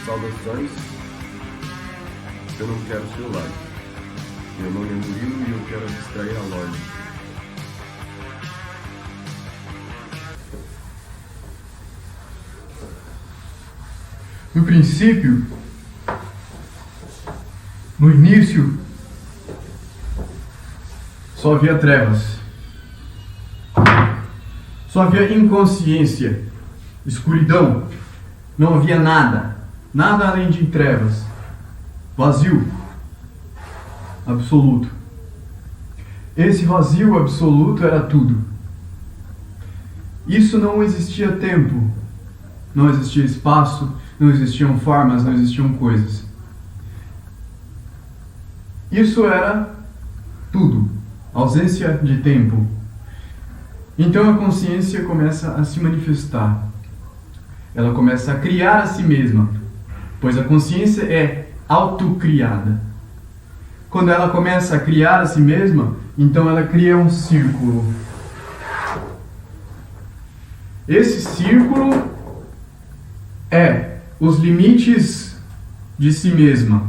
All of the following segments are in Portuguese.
Saudações, eu não quero celular. Meu nome é Murilo e eu quero abstrair a loja. No princípio, no início, só havia trevas, só havia inconsciência, escuridão, não havia nada além de trevas, vazio absoluto. Esse vazio absoluto era tudo. Isso não existia tempo, não existia espaço, não existiam formas, não existiam coisas. Isso era tudo, ausência de tempo. Então a consciência começa a se manifestar. Ela começa a criar a si mesma, pois a consciência é autocriada. Quando ela começa a criar a si mesma, então ela cria um círculo. Esse círculo é os limites de si mesma.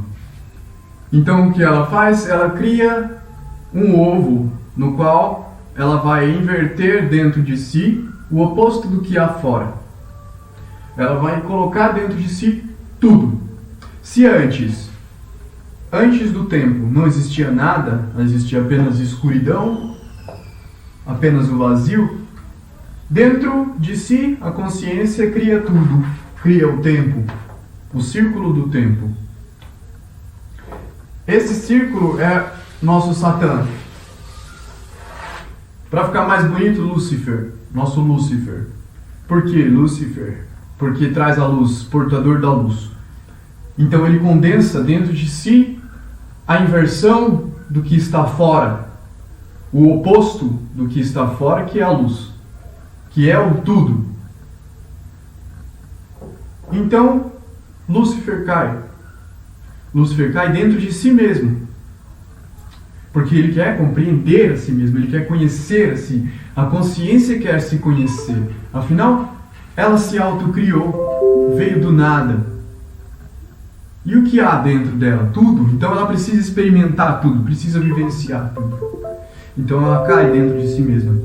Então o que ela faz? Ela cria um ovo no qual ela vai inverter dentro de si o oposto do que há fora. Ela vai colocar dentro de si tudo. Se antes do tempo não existia nada, existia apenas escuridão, apenas o vazio, dentro de si a consciência cria tudo, cria o tempo, o círculo do tempo. Esse círculo é nosso Satã. Para ficar mais bonito, Lúcifer, nosso Lúcifer. Por que Lúcifer? Porque traz a luz, portador da luz. Então ele condensa dentro de si a inversão do que está fora, o oposto do que está fora, que é a luz, que é o tudo. Então Lúcifer cai. Lúcifer cai dentro de si mesmo, porque ele quer compreender a si mesmo, ele quer conhecer a si. A consciência quer se conhecer. Afinal, ela se autocriou, veio do nada. E o que há dentro dela? Tudo. Então ela precisa experimentar tudo, precisa vivenciar tudo. Então ela cai dentro de si mesma.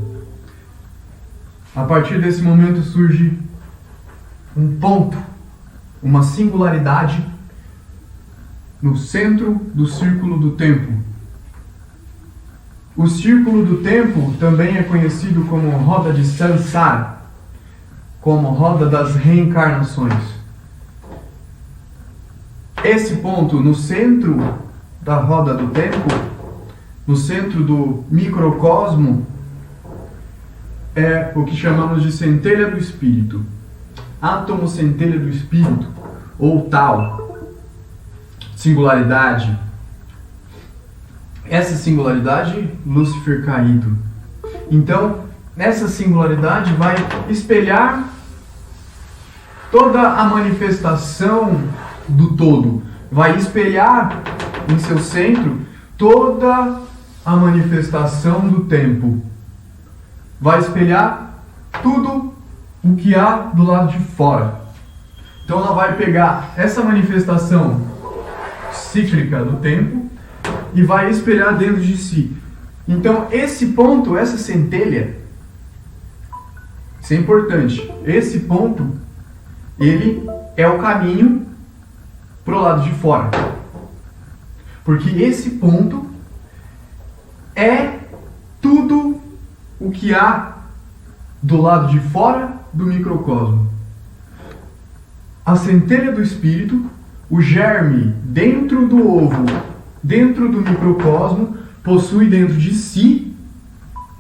A partir desse momento surge um ponto, uma singularidade no centro do círculo do tempo. O círculo do tempo também é conhecido como roda de Sansara, como roda das reencarnações. Esse ponto no centro da roda do tempo, no centro do microcosmo, é o que chamamos de centelha do espírito, átomo centelha do espírito, ou tal, singularidade. Essa singularidade, Lúcifer caído. Então, essa singularidade vai espelhar toda a manifestação do todo. Vai espelhar em seu centro toda a manifestação do tempo. Vai espelhar tudo o que há do lado de fora. Então ela vai pegar essa manifestação cíclica do tempo e vai espelhar dentro de si. Então esse ponto, essa centelha, isso é importante. Esse ponto, ele é o caminho para o lado de fora. Porque esse ponto é tudo o que há do lado de fora do microcosmo. A centelha do espírito, o germe dentro do ovo, dentro do microcosmo, possui dentro de si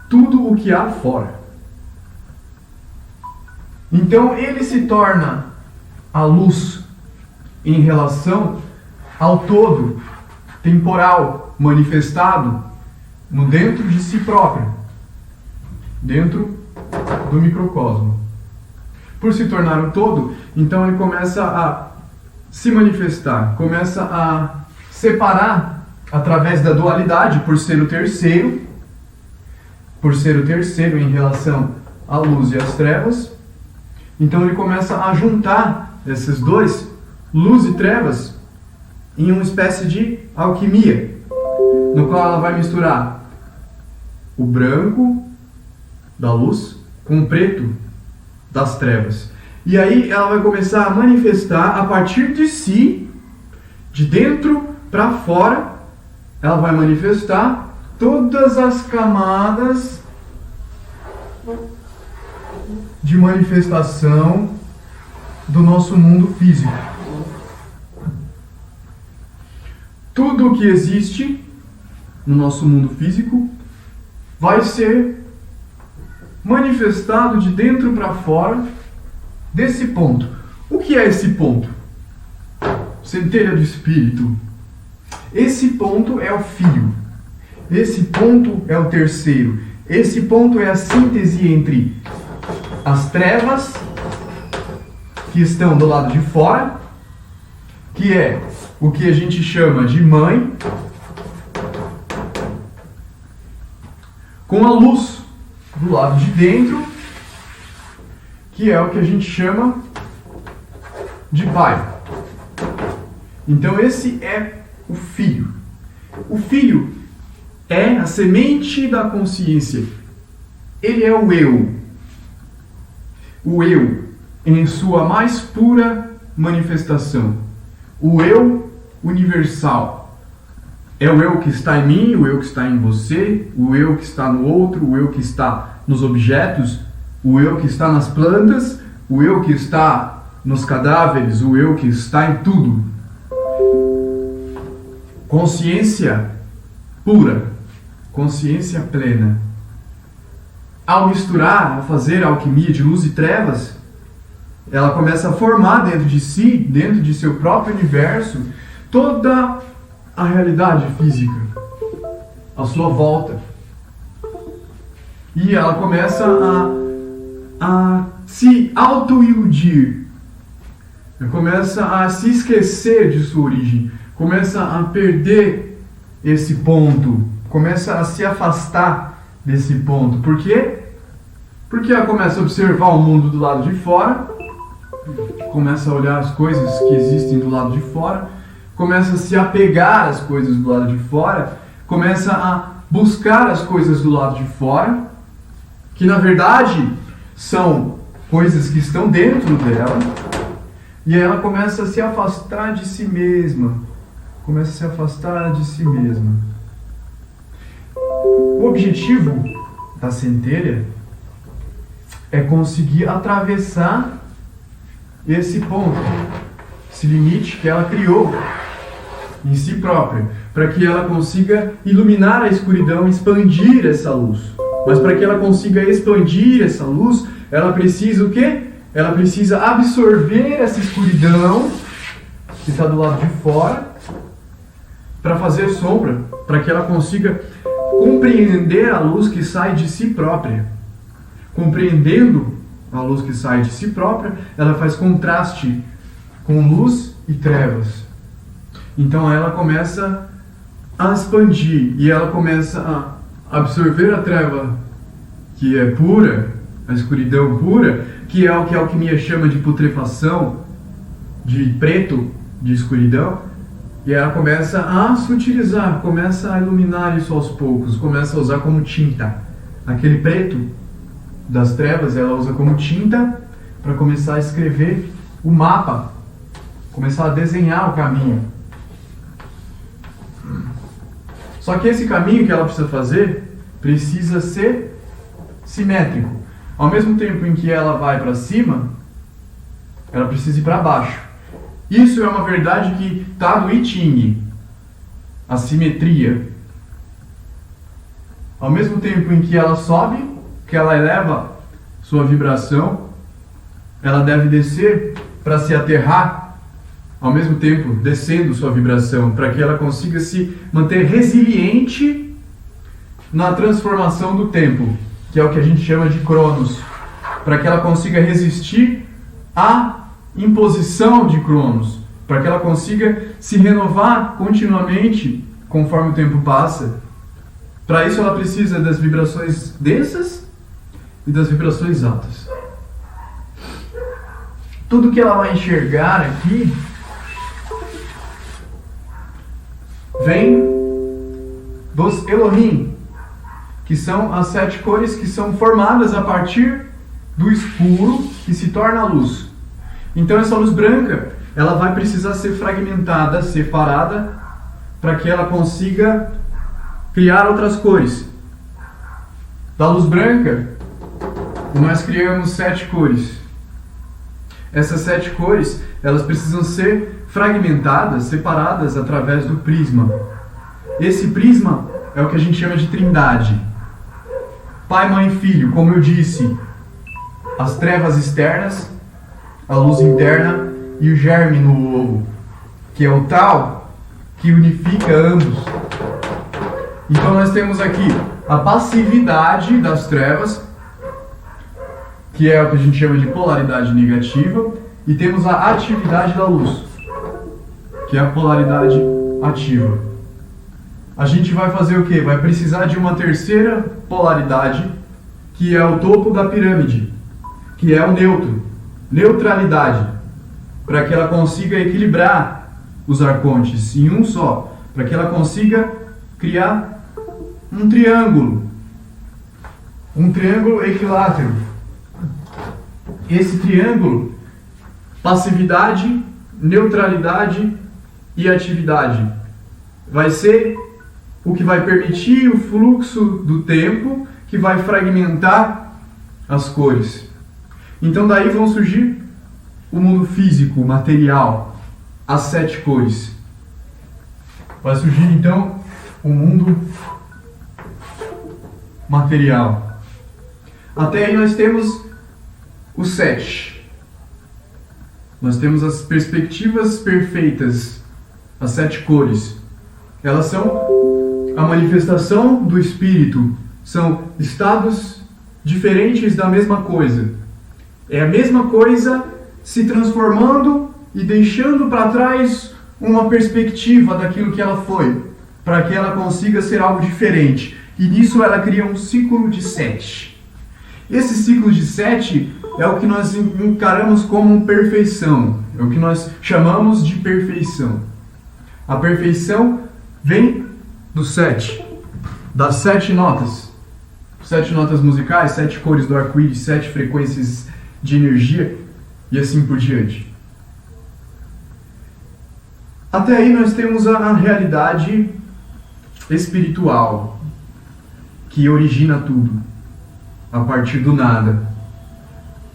tudo o que há fora. Então ele se torna a luz em relação ao todo temporal manifestado no dentro de si próprio, dentro do microcosmo. Por se tornar um todo, então ele começa a se manifestar, começa a separar através da dualidade, por ser o terceiro em relação à luz e às trevas, Então ele começa a juntar esses dois, luz e trevas, em uma espécie de alquimia, no qual ela vai misturar o branco da luz com o preto das trevas. E aí ela vai começar a manifestar a partir de si, de dentro para fora, ela vai manifestar todas as camadas de manifestação do nosso mundo físico. Tudo o que existe no nosso mundo físico vai ser manifestado de dentro para fora desse ponto. O que é esse ponto? Centelha do Espírito. Esse ponto é o Filho. Esse ponto é o terceiro. Esse ponto é a síntese entre as trevas que estão do lado de fora, que é o que a gente chama de mãe, com a luz do lado de dentro, que é o que a gente chama de pai. Então esse é o Filho. O Filho é a semente da consciência. Ele é o eu. O eu em sua mais pura manifestação. O eu universal. É o eu que está em mim, o eu que está em você, o eu que está no outro, o eu que está nos objetos, o eu que está nas plantas, o eu que está nos cadáveres, o eu que está em tudo. Consciência pura, consciência plena. Ao misturar, a fazer a alquimia de luz e trevas, ela começa a formar dentro de si, dentro de seu próprio universo, toda a realidade física à sua volta. E ela começa a se auto-iludir, começa a se esquecer de sua origem, começa a perder esse ponto, começa a se afastar desse ponto. Por quê? Porque ela começa a observar o mundo do lado de fora, começa a olhar as coisas que existem do lado de fora, começa a se apegar às coisas do lado de fora, começa a buscar as coisas do lado de fora, que na verdade são coisas que estão dentro dela, e ela começa a se afastar de si mesma, começa a se afastar de si mesma. O objetivo da centelha é conseguir atravessar esse ponto, esse limite que ela criou em si própria, para que ela consiga iluminar a escuridão e expandir essa luz. Mas para que ela consiga expandir essa luz, ela precisa o quê? Ela precisa absorver essa escuridão que está do lado de fora para fazer sombra, para que ela consiga compreender a luz que sai de si própria. Compreendendo a luz que sai de si própria, ela faz contraste com luz e trevas. Então ela começa a expandir e ela começa a absorver a treva que é pura, a escuridão pura, que é o que a alquimia chama de putrefação, de preto, de escuridão, e ela começa a sutilizar, começa a iluminar isso aos poucos, começa a usar como tinta. Aquele preto das trevas ela usa como tinta para começar a escrever o mapa, começar a desenhar o caminho. Só que esse caminho que ela precisa fazer precisa ser simétrico. Ao mesmo tempo em que ela vai para cima, ela precisa ir para baixo. Isso é uma verdade que está no I Ching, a simetria. Ao mesmo tempo em que ela sobe, que ela eleva sua vibração, ela deve descer para se aterrar, ao mesmo tempo descendo sua vibração, para que ela consiga se manter resiliente na transformação do tempo, que é o que a gente chama de Cronos, para que ela consiga resistir à imposição de Cronos, para que ela consiga se renovar continuamente conforme o tempo passa. Para isso ela precisa das vibrações densas e das vibrações altas. tudo que ela vai enxergar aqui vem dos Elohim, que são as 7 cores que são formadas a partir do escuro que se torna a luz. Então essa luz branca, ela vai precisar ser fragmentada, separada, para que ela consiga criar outras cores. Da luz branca, nós criamos 7 cores. Essas 7 cores, elas precisam ser fragmentadas, separadas através do prisma. Esse prisma é o que a gente chama de trindade. Pai, mãe e filho, como eu disse, as trevas externas, a luz interna e o germe no ovo, que é o tal que unifica ambos. Então nós temos aqui a passividade das trevas, que é o que a gente chama de polaridade negativa, e temos a atividade da luz, que é a polaridade ativa. A gente vai fazer o quê? Vai precisar de uma terceira polaridade, que é o topo da pirâmide, que é o neutro, neutralidade, para que ela consiga equilibrar os arcontes em um só, para que ela consiga criar um triângulo equilátero. Esse triângulo, passividade, neutralidade e atividade, vai ser o que vai permitir o fluxo do tempo, que vai fragmentar as cores. Então daí vão surgir o mundo físico, o material, as 7 cores. Vai surgir então o mundo material. Até aí nós temos o 7. Nós temos as perspectivas perfeitas, as 7 cores. Elas são a manifestação do espírito, são estados diferentes da mesma coisa. É a mesma coisa se transformando e deixando para trás uma perspectiva daquilo que ela foi, para que ela consiga ser algo diferente. E nisso ela cria um ciclo de 7. Esse ciclo de 7 é o que nós encaramos como perfeição, é o que nós chamamos de perfeição. A perfeição vem do 7, das 7 notas. 7 notas musicais, 7 cores do arco-íris, 7 frequências de energia e assim por diante. Até aí nós temos a realidade espiritual, que origina tudo, a partir do nada.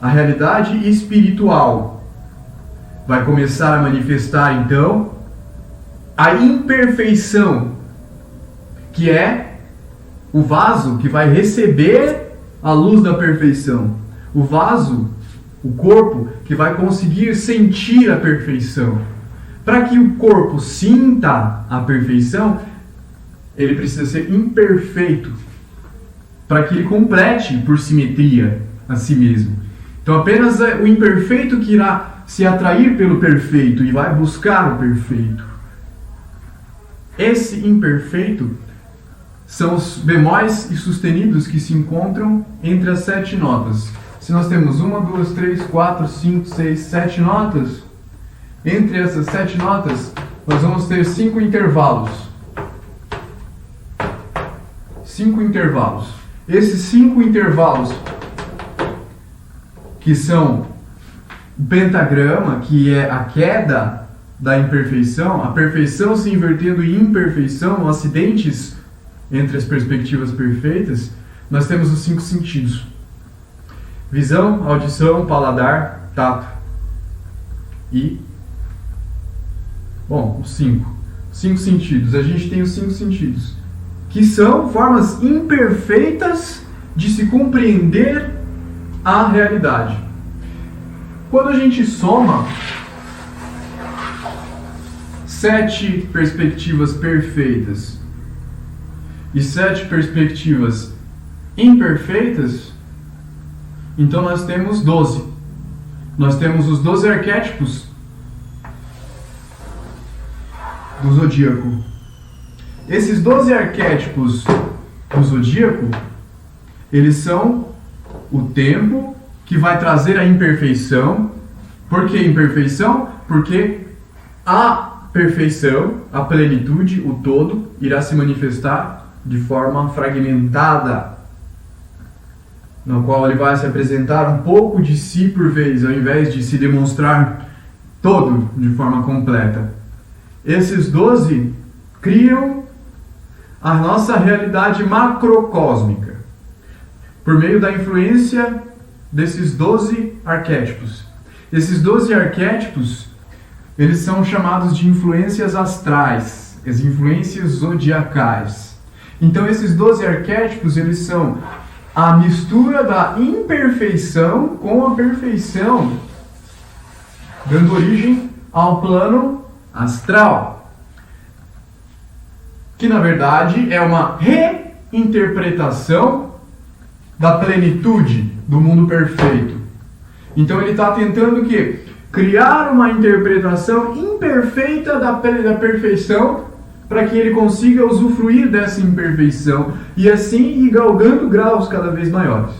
A realidade espiritual vai começar a manifestar então a imperfeição, que é o vaso que vai receber a luz da perfeição. O vaso, o corpo, que vai conseguir sentir a perfeição. Para que o corpo sinta a perfeição, ele precisa ser imperfeito, para que ele complete por simetria a si mesmo. Então apenas o imperfeito que irá se atrair pelo perfeito e vai buscar o perfeito. Esse imperfeito são os bemóis e sustenidos que se encontram entre as 7 notas. Se nós temos 1, 2, 3, 4, 5, 6, 7 notas, entre essas 7 notas nós vamos ter 5 intervalos. 5 intervalos. Esses 5 intervalos, que são o pentagrama, que é a queda da imperfeição, a perfeição se invertendo em imperfeição, acidentes entre as perspectivas perfeitas, nós temos os 5 sentidos: visão, audição, paladar, tato e, os 5 sentidos. A gente tem os 5 sentidos, que são formas imperfeitas de se compreender a realidade. Quando a gente soma 7 perspectivas perfeitas e 7 perspectivas imperfeitas, então nós temos 12. Nós temos os 12 arquétipos do zodíaco. Esses 12 arquétipos do zodíaco, eles são o tempo que vai trazer a imperfeição, Por que imperfeição? Porque a perfeição, a plenitude, o todo, irá se manifestar de forma fragmentada, no qual ele vai se apresentar um pouco de si por vez, ao invés de se demonstrar todo de forma completa. Esses 12 criam a nossa realidade macrocósmica, por meio da influência desses 12 arquétipos. Esses 12 arquétipos, eles são chamados de influências astrais, as influências zodiacais. Então esses 12 arquétipos, eles são a mistura da imperfeição com a perfeição, dando origem ao plano astral, que na verdade é uma reinterpretação da plenitude do mundo perfeito. Então ele está tentando o quê? Criar uma interpretação imperfeita da perfeição, para que ele consiga usufruir dessa imperfeição e assim ir galgando graus cada vez maiores,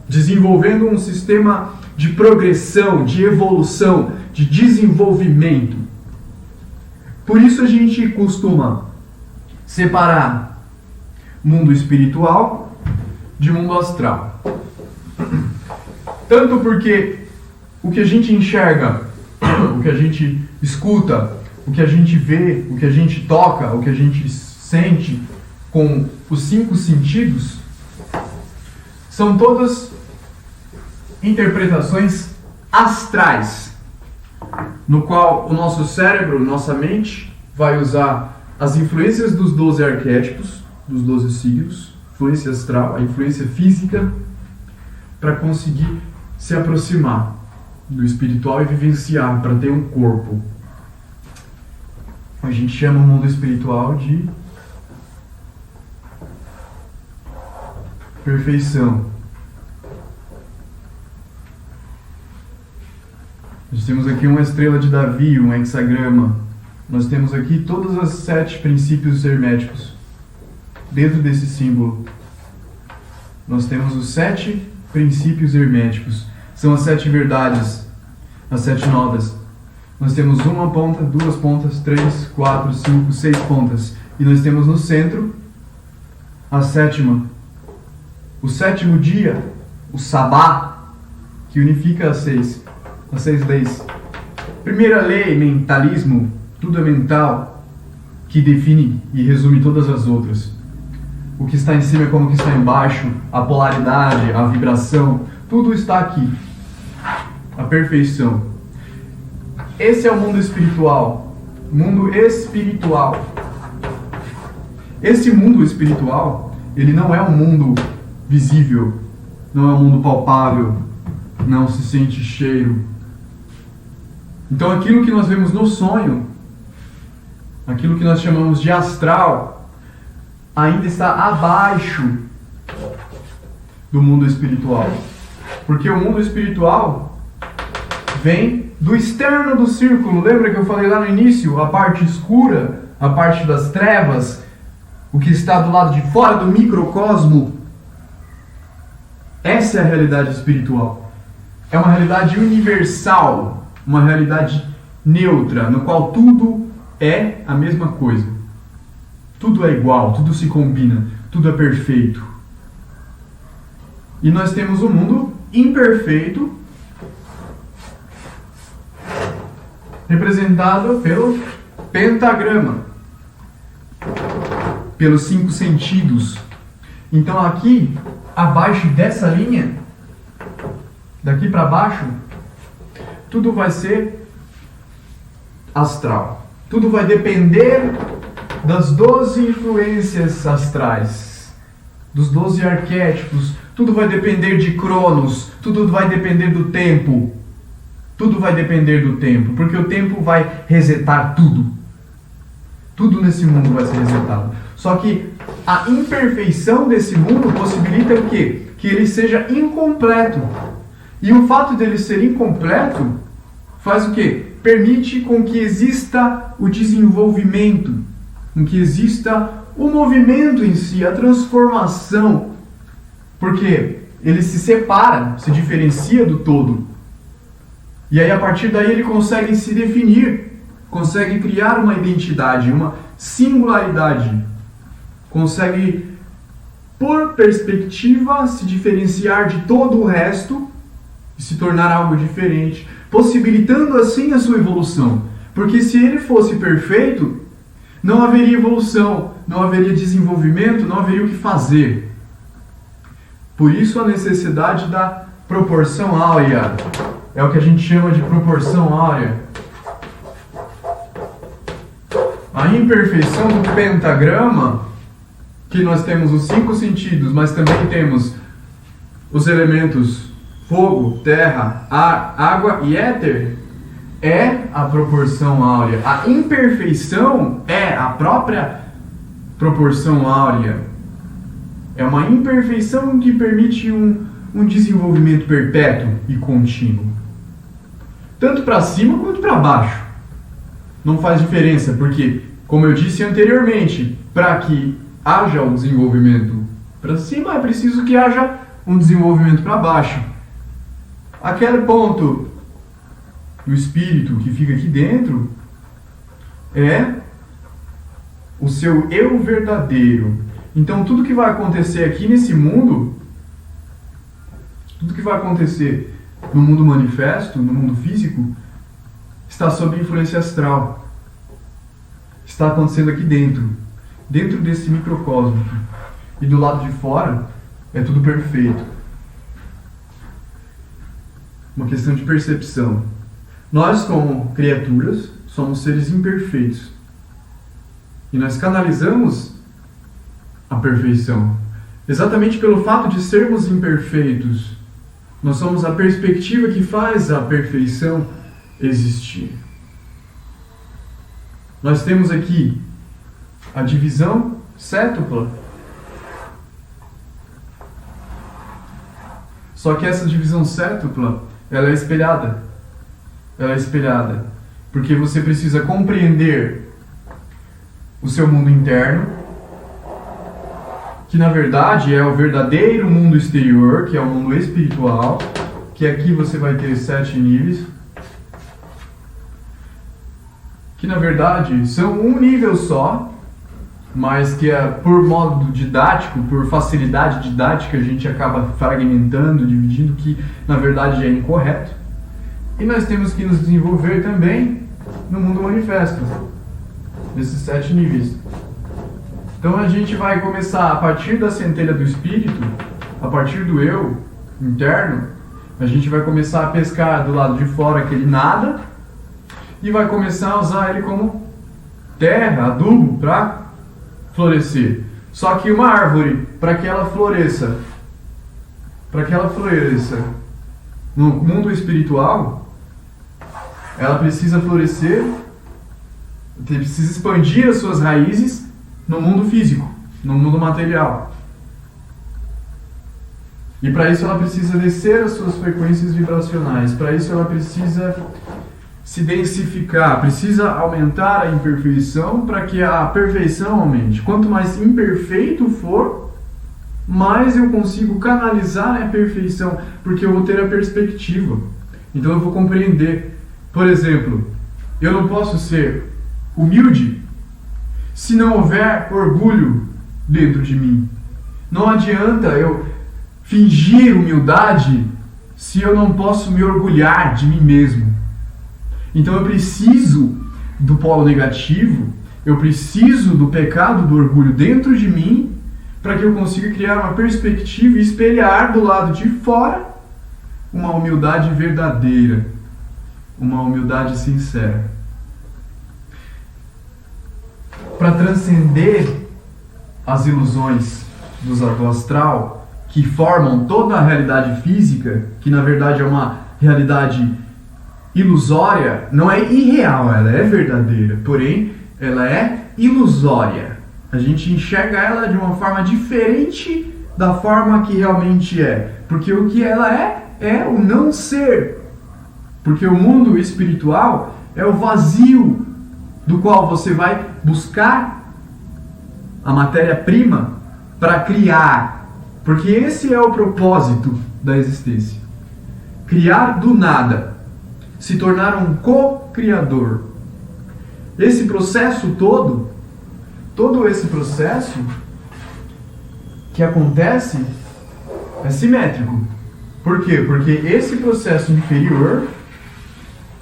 desenvolvendo um sistema de progressão, de evolução, de desenvolvimento. Por isso a gente costuma separar mundo espiritual de mundo astral. Tanto porque o que a gente enxerga, o que a gente escuta, o que a gente vê, o que a gente toca, o que a gente sente com os 5 sentidos, são todas interpretações astrais, no qual o nosso cérebro, nossa mente, vai usar as influências dos 12 arquétipos, dos 12 signos, influência astral, a influência física, para conseguir se aproximar do espiritual e vivenciar, para ter um corpo. A gente chama o mundo espiritual de perfeição. Nós temos aqui uma estrela de Davi, um hexagrama. Nós temos aqui todos os 7 princípios herméticos. Dentro desse símbolo, nós temos os 7 princípios herméticos. São as 7 verdades, as 7 nodas. Nós temos uma ponta, 2 pontas, 3, 4, 5, 6 pontas. E nós temos no centro a 7ª. O 7º dia, o Sabá, que unifica as 6 leis. Primeira lei, mentalismo, tudo é mental, que define e resume todas as outras. O que está em cima é como o que está embaixo, a polaridade, a vibração, tudo está aqui. A perfeição. Esse é o mundo espiritual. Mundo espiritual. Esse mundo espiritual, ele não é um mundo visível, não é um mundo palpável, não se sente cheiro. Então aquilo que nós vemos no sonho, aquilo que nós chamamos de astral, ainda está abaixo do mundo espiritual. Porque o mundo espiritual vem do externo do círculo. Lembra que eu falei lá no início? A parte escura, a parte das trevas, o que está do lado de fora do microcosmo. Essa é a realidade espiritual. É uma realidade universal, uma realidade neutra, no qual tudo é a mesma coisa. Tudo é igual, tudo se combina, tudo é perfeito. E nós temos um mundo imperfeito, representado pelo pentagrama, pelos 5 sentidos. Então aqui, abaixo dessa linha, daqui para baixo, tudo vai ser astral. Tudo vai depender das 12 influências astrais, dos 12 arquétipos. Tudo vai depender de Cronos, tudo vai depender do tempo. Tudo vai depender do tempo, porque o tempo vai resetar tudo. Tudo nesse mundo vai ser resetado. Só que a imperfeição desse mundo possibilita o quê? Que ele seja incompleto. E o fato dele ser incompleto faz o quê? Permite com que exista o desenvolvimento, com que exista o movimento em si, a transformação. Porque ele se separa, se diferencia do todo. E aí a partir daí ele consegue se definir, consegue criar uma identidade, uma singularidade, consegue, por perspectiva, se diferenciar de todo o resto e se tornar algo diferente, possibilitando assim a sua evolução. Porque se ele fosse perfeito, não haveria evolução, não haveria desenvolvimento, não haveria o que fazer. Por isso a necessidade da proporção áurea. É o que a gente chama de proporção áurea. A imperfeição do pentagrama, que nós temos os 5 sentidos, mas também temos os elementos fogo, terra, ar, água e éter, é a proporção áurea. A imperfeição é a própria proporção áurea. É uma imperfeição que permite um desenvolvimento perpétuo e contínuo. Tanto para cima quanto para baixo. Não faz diferença, porque, como eu disse anteriormente, para que haja um desenvolvimento para cima, é preciso que haja um desenvolvimento para baixo. Aquele ponto do espírito que fica aqui dentro é o seu eu verdadeiro. Então tudo que vai acontecer aqui nesse mundo, tudo que vai acontecer no mundo manifesto, no mundo físico, está sob influência astral. Está acontecendo aqui dentro desse microcosmo. E do lado de fora é tudo perfeito. Uma questão de percepção. Nós, como criaturas, somos seres imperfeitos. E nós canalizamos a perfeição. Exatamente pelo fato de sermos imperfeitos, nós somos a perspectiva que faz a perfeição existir. Nós temos aqui a divisão sétupla. Só que essa divisão sétupla, ela é espelhada. Ela é espelhada. Porque você precisa compreender o seu mundo interno, que na verdade é o verdadeiro mundo exterior, que é o mundo espiritual, que aqui você vai ter 7 níveis, que na verdade são um nível só, mas que por modo didático, por facilidade didática, a gente acaba fragmentando, dividindo, que na verdade é incorreto. E nós temos que nos desenvolver também no mundo manifesto, nesses 7 níveis. Então a gente vai começar a partir da centelha do espírito, a partir do eu interno, a gente vai começar a pescar do lado de fora aquele nada e vai começar a usar ele como terra, adubo para florescer. Só que uma árvore, para que ela floresça no mundo espiritual, ela precisa florescer, precisa expandir as suas raízes no mundo físico, no mundo material. E para isso ela precisa descer as suas frequências vibracionais. Para isso ela precisa se densificar, precisa aumentar a imperfeição para que a perfeição aumente. Quanto mais imperfeito for, mais eu consigo canalizar a perfeição, porque eu vou ter a perspectiva. Então eu vou compreender. Por exemplo, eu não posso ser humilde se não houver orgulho dentro de mim. Não adianta eu fingir humildade se eu não posso me orgulhar de mim mesmo. Então eu preciso do polo negativo, eu preciso do pecado do orgulho dentro de mim para que eu consiga criar uma perspectiva e espelhar do lado de fora uma humildade verdadeira, uma humildade sincera. Para transcender as ilusões do astral que formam toda a realidade física, que na verdade é uma realidade ilusória, não é irreal, ela é verdadeira, porém ela é ilusória. A gente enxerga ela de uma forma diferente da forma que realmente é, porque o que ela é o não ser, porque o mundo espiritual é o vazio do qual você vai buscar a matéria-prima para criar, porque esse é o propósito da existência. Criar do nada. se tornar um co-criador. Esse processo todo esse processo que acontece é simétrico. Por quê? Porque esse processo inferior,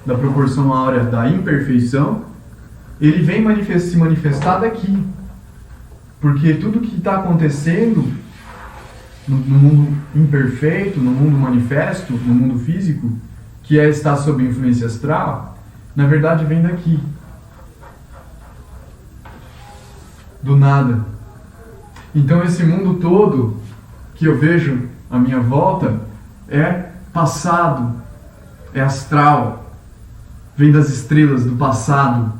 da proporção áurea da imperfeição, ele vem se manifestar daqui. Porque tudo que está acontecendo no mundo imperfeito, no mundo manifesto, no mundo físico, que está sob influência astral, na verdade vem daqui. Do nada. Então esse mundo todo que eu vejo à minha volta é passado, é astral, vem das estrelas do passado.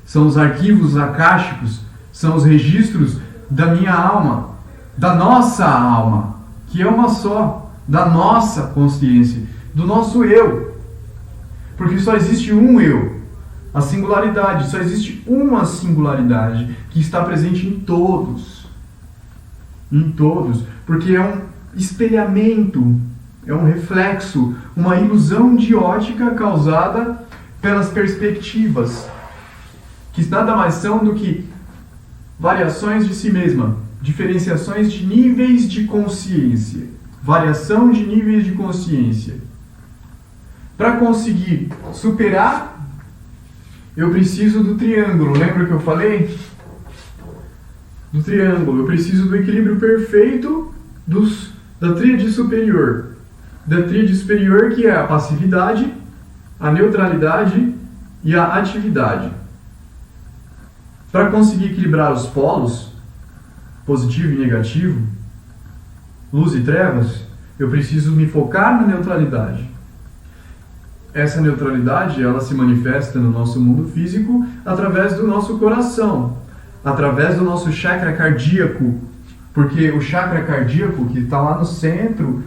São os arquivos akáshicos, são os registros da minha alma, da nossa alma, que é uma só, da nossa consciência, do nosso eu. Porque só existe um eu, a singularidade, só existe uma singularidade que está presente em todos. Em todos, porque é um espelhamento, é um reflexo, uma ilusão de ótica causada pelas perspectivas, que nada mais são do que variações de si mesma, diferenciações de níveis de consciência, variação de níveis de consciência. Para conseguir superar, eu preciso do triângulo. Lembra que eu falei? Do triângulo. Eu preciso do equilíbrio perfeito da tríade superior. Da tríade superior, que é a passividade, a neutralidade e a atividade. Para conseguir equilibrar os polos, positivo e negativo, luz e trevas, eu preciso me focar na neutralidade. Essa neutralidade, ela se manifesta no nosso mundo físico através do nosso coração, através do nosso chakra cardíaco, porque o chakra cardíaco, que está lá no centro,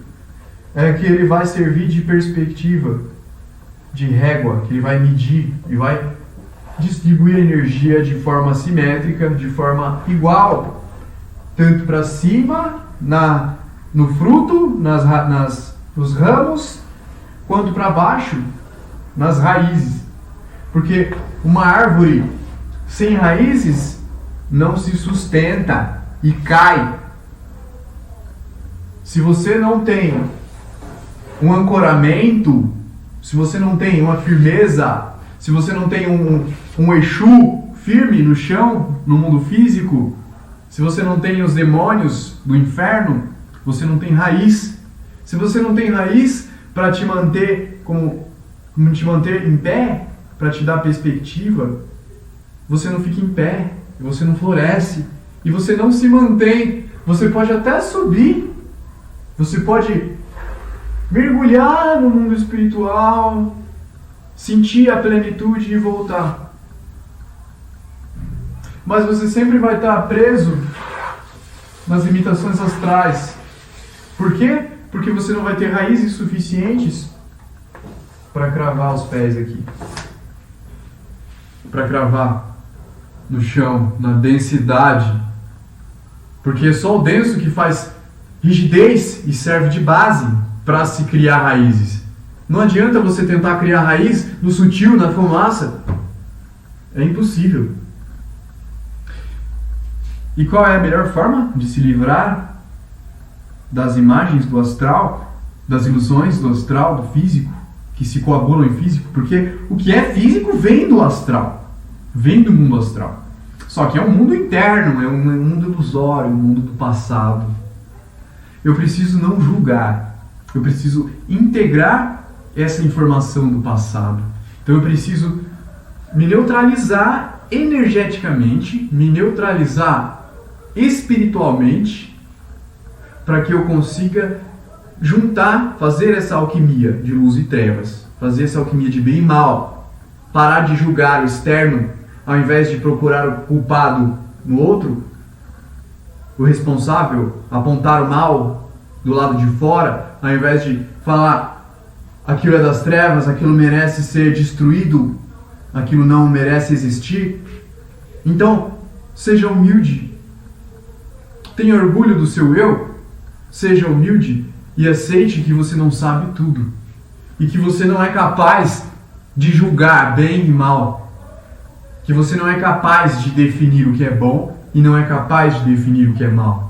é que ele vai servir de perspectiva, de régua, que ele vai medir e vai distribuir a energia de forma simétrica, de forma igual, tanto para cima, no fruto, nos ramos, quanto para baixo, nas raízes. Porque uma árvore sem raízes não se sustenta e cai. Se você não tem um ancoramento, se você não tem uma firmeza, se você não tem um Exu firme no chão, no mundo físico, se você não tem os demônios do inferno, você não tem raiz. Se você não tem raiz para te manter te manter em pé, para te dar perspectiva, você não fica em pé, você não floresce e você não se mantém. Você pode até subir, você pode mergulhar no mundo espiritual, sentir a plenitude e voltar. Mas você sempre vai estar preso nas limitações astrais. Por quê? Porque você não vai ter raízes suficientes para cravar os pés aqui. Para cravar no chão, na densidade. Porque é só o denso que faz rigidez e serve de base para se criar raízes. Não adianta você tentar criar raiz no sutil, na fumaça. É impossível. E qual é a melhor forma de se livrar das imagens do astral, das ilusões do astral, do físico, que se coagulam em físico? Porque o que é físico vem do astral, vem do mundo astral. Só que é um mundo interno, é um mundo ilusório, um mundo do passado. Eu preciso não julgar, eu preciso integrar essa informação do passado. Então eu preciso me neutralizar energeticamente, me neutralizar espiritualmente, para que eu consiga juntar, fazer essa alquimia de luz e trevas, fazer essa alquimia de bem e mal, parar de julgar o externo, ao invés de procurar o culpado no outro, o responsável, apontar o mal do lado de fora, ao invés de falar aquilo é das trevas, aquilo merece ser destruído, aquilo não merece existir. Então, seja humilde. Tenha orgulho do seu eu, seja humilde e aceite que você não sabe tudo. e que você não é capaz de julgar bem e mal, que você não é capaz de definir o que é bom e não é capaz de definir o que é mal.